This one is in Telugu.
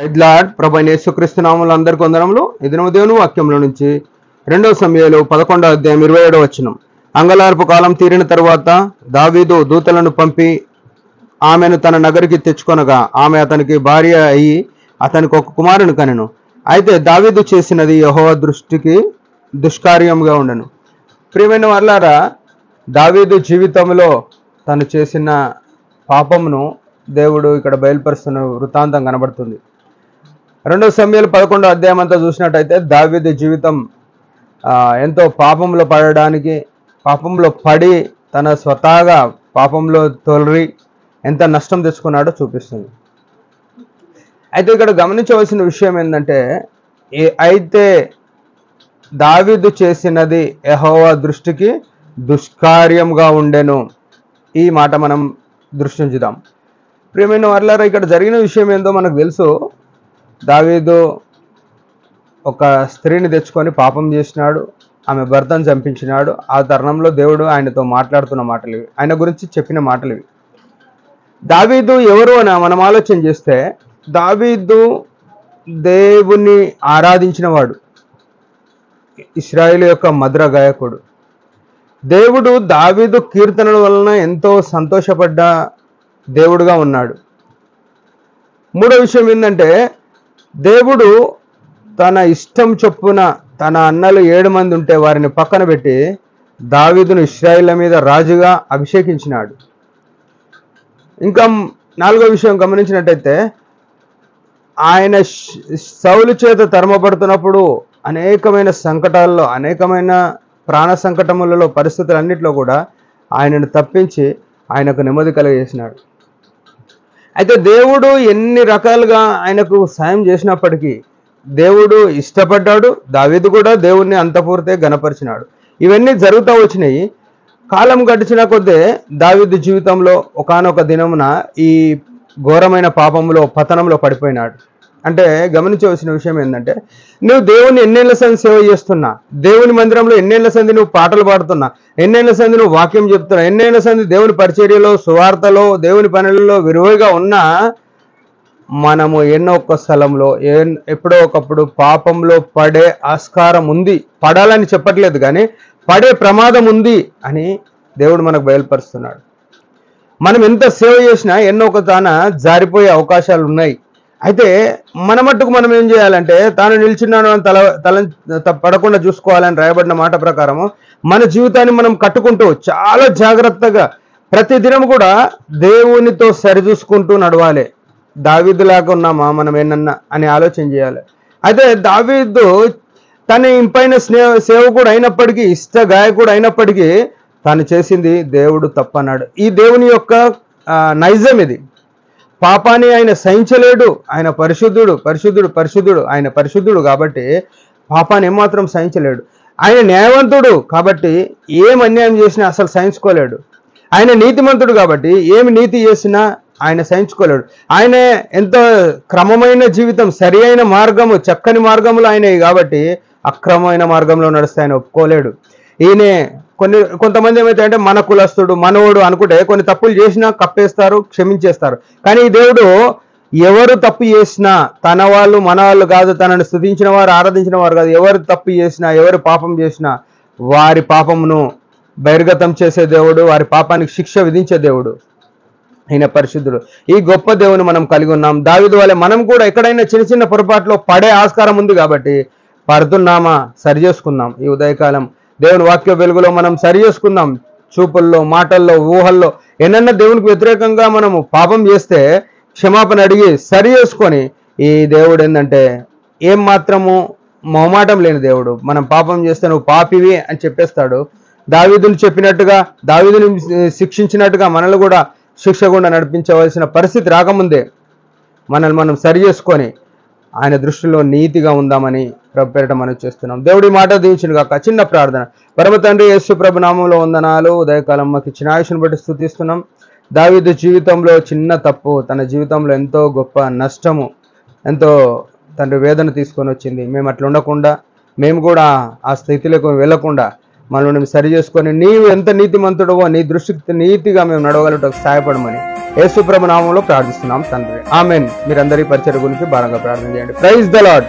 ఎడ్లాడ్ ప్రభు యేసుక్రీస్తు నామములో అందరికీ వందనములు. ఇది దేవుని వాక్యంలో నుంచి 2 సమూయేలు 11వ అధ్యాయం 27వ వచనం. అంగలార్పు కాలం తీరిన తరువాత దావీదు దూతలను పంపి ఆమెను తన నగరికి తెచ్చుకొనగా ఆమె అతనికి భార్య అయి అతనికి ఒక కుమారుని కనెను. అయితే దావీదు చేసినది యెహోవా దృష్టికి దుష్కార్యంగా ఉండెను. ప్రియమైన వారలారా, దావీదు జీవితంలో తను చేసిన పాపమును దేవుడు ఇక్కడ బయలుపరుస్తున్న వృత్తాంతం కనబడుతుంది. 2 సమూయేలు 11వ అధ్యాయం అంతా చూసినట్టయితే దావీదు జీవితం ఎంతో పాపంలో పడి తన స్వతహాగా పాపంలో తొలరి ఎంత నష్టం తెచ్చుకున్నాడో చూపిస్తుంది. అయితే ఇక్కడ గమనించవలసిన విషయం ఏంటంటే, అయితే దావీదు చేసినది యెహోవా దృష్టికి దుష్కార్యంగా ఉండెను. ఈ మాట మనం దృష్టించుదాం. ప్రియమైన వారలారా, ఇక్కడ జరిగిన విషయం ఏందో మనకు తెలుసు. దావీదు ఒక స్త్రీని తెచ్చుకొని పాపం చేసినాడు, ఆమె భర్తను చంపించినాడు. ఆ తరుణంలో దేవుడు ఆయనతో మాట్లాడుతున్న మాటలు ఇవి, ఆయన గురించి చెప్పిన మాటలు ఇవి. దావీదు ఎవరు అని మనం ఆలోచన చేస్తే, దావీదు దేవుని ఆరాధించిన వాడు, ఇశ్రాయేలు యొక్క మధుర గాయకుడు. దేవుడు దావీదు కీర్తనల వలన ఎంతో సంతోషపడ్డ దేవుడుగా ఉన్నాడు. మూడో విషయం ఏంటంటే, దేవుడు తన ఇష్టం చొప్పున తన అన్నలు 7 మంది ఉంటే వారిని పక్కన పెట్టి దావీదును ఇశ్రాయేలు మీద రాజుగా అభిషేకించినాడు. ఇంకా 4వ విషయం గమనించినట్టయితే, ఆయన సౌలు చేత తరమబడుతున్నప్పుడు అనేకమైన సంకటాల్లో, అనేకమైన ప్రాణ సంకటములలో, పరిస్థితులన్నింటిలో కూడా ఆయనను తప్పించి ఆయనకు నెమ్మది కలుగజేసినాడు. అయితే దేవుడు ఎన్ని రకాలుగా ఆయనకు సాయం చేసినప్పటికీ దేవుడు ఇష్టపడ్డాడు. దావీదు కూడా దేవుడిని అంతపూర్తిగా గణపరిచినాడు. ఇవన్నీ జరుగుతూ వచ్చినాయి. కాలం గడిచిన కొద్దే దావీదు జీవితంలో ఒకానొక దినమున ఈ ఘోరమైన పాపంలో, పతనంలో పడిపోయినాడు. అంటే గమనించవలసిన విషయం ఏంటంటే, నువ్వు దేవుని ఎన్నేళ్ల సంది సేవ చేస్తున్నా, దేవుని మందిరంలో ఎన్నేళ్ల సంది నువ్వు పాటలు పాడుతున్నా, ఎన్నేళ్ల సంది నువ్వు వాక్యం చెప్తున్నా, ఎన్నేళ్ల సంది దేవుని పరిచర్యలో, సువార్తలో, దేవుని పనులలో విరివిగా ఉన్నా, మనము ఒక్క స్థలంలో ఎప్పుడో ఒకప్పుడు పాపంలో పడే ఆస్కారం ఉంది. పడాలని చెప్పట్లేదు, కానీ పడే ప్రమాదం ఉంది అని దేవుడు మనకు బయలుపరుస్తున్నాడు. మనం ఎంత సేవ చేసినా ఒక తాన జారిపోయే అవకాశాలు ఉన్నాయి. అయితే మన మట్టుకు మనం ఏం చేయాలంటే, తాను నిల్చున్నాను అని తల పడకుండా చూసుకోవాలని రాయబడిన మాట ప్రకారము మన జీవితాన్ని మనం కట్టుకుంటూ చాలా జాగ్రత్తగా ప్రతిదినం కూడా దేవునితో సరిచూసుకుంటూ నడవాలి. దావీదులాగా ఉన్నామా మనం ఏనన్నా అని ఆలోచన చేయాలి. అయితే దావీదు తన ఇంపైన సేవకుడు అయినప్పటికీ, ఇష్ట గాయకుడు అయినప్పటికీ తాను చేసింది దేవుడు తప్పన్నాడు. ఈ దేవుని యొక్క నైజం ఇది. పాపాన్ని ఆయన సహించలేడు. ఆయన పరిశుద్ధుడు, పరిశుద్ధుడు, పరిశుద్ధుడు. ఆయన పరిశుద్ధుడు కాబట్టి పాపాన్ని ఏమాత్రం సహించలేడు. ఆయన న్యాయవంతుడు కాబట్టి ఏం అన్యాయం చేసినా అసలు సహించుకోలేడు. ఆయన నీతిమంతుడు కాబట్టి ఏమి నీతి చేసినా ఆయన సహించుకోలేడు. ఆయన ఎంతో క్రమమైన జీవితం, సరి అయిన మార్గము, చక్కని మార్గములు ఆయనవి కాబట్టి అక్రమమైన మార్గంలో నడిస్తే ఆయన ఒప్పుకోలేడు. ఈయనే కొంతమంది ఏమైతే మన కులస్తుడు, మనోడు అనుకుంటే కొన్ని తప్పులు చేసినా కప్పేస్తారు, క్షమించేస్తారు. కానీ ఈ దేవుడు ఎవరు తప్పు చేసినా, తన వాళ్ళు మన వాళ్ళు కాదు, తనను స్తుతించిన వారు, ఆరాధించిన వారు కాదు, ఎవరు తప్పు చేసినా, ఎవరు పాపం చేసినా వారి పాపమును బహిర్గతం చేసే దేవుడు, వారి పాపానికి శిక్ష విధించే దేవుడు. ఆయన పరిశుద్ధుడు. ఈ గొప్ప దేవుని మనం కలిగి ఉన్నాం. దావీదు వలె మనం కూడా ఎక్కడైనా చిన్న చిన్న పొరపాట్లో పడే ఆస్కారం ఉంది కాబట్టి పడుతున్నామా సరి చేసుకుందాం. ఈ ఉదయకాలం దేవుని వాక్య వెలుగులో మనం సరి చేసుకుందాం. చూపుల్లో, మాటల్లో, ఊహల్లో ఏనన్నా దేవునికి వ్యతిరేకంగా మనము పాపం చేస్తే క్షమాపణ అడిగి సరి చేసుకొని, ఈ దేవుడు ఏంటంటే ఏం మాత్రము మొహమాటం లేని దేవుడు. మనం పాపం చేస్తే నువ్వు పాపివి అని చెప్పేస్తాడు. దావీదుని చెప్పినట్టుగా, దావీదుని శిక్షించినట్టుగా మనల్ని కూడా శిక్ష గుండా నడిపించవలసిన పరిస్థితి రాకముందే మనల్ని మనం సరి చేసుకొని ఆయన దృష్టిలో నీతిగా ఉందామని ప్రభు పేరిట మనం చేస్తున్నాం. దేవుడి మాట దీవించును గాక. చిన్న ప్రార్థన. పరమ తండ్రి యేసు ప్రభు నామంలో వందనాలు. ఉదయకాలం మాకు ఇచ్చిన ఆయుష్ను బట్టి స్తుతిస్తున్నాం. దావీదు జీవితంలో చిన్న తప్పు తన జీవితంలో ఎంతో గొప్ప నష్టము, ఎంతో తండ్రి వేదన తీసుకొని వచ్చింది. మేము అట్లా ఉండకుండా, మేము కూడా ఆ స్థితిలోకి వెళ్లకుండా మనల్ని సరి చేసుకొని నీవు ఎంత నీతిమంతుడవో నీ దృష్టికి నీతిగా మేము నడవగలటకు సహాయపడమని యేసుప్రభు నామంలో ప్రార్థిస్తున్నాం తండ్రి. ఆమెన్. మీరందరి పరిచర్య గురించి బాగా ప్రార్థన చేయండి. Praise the lord.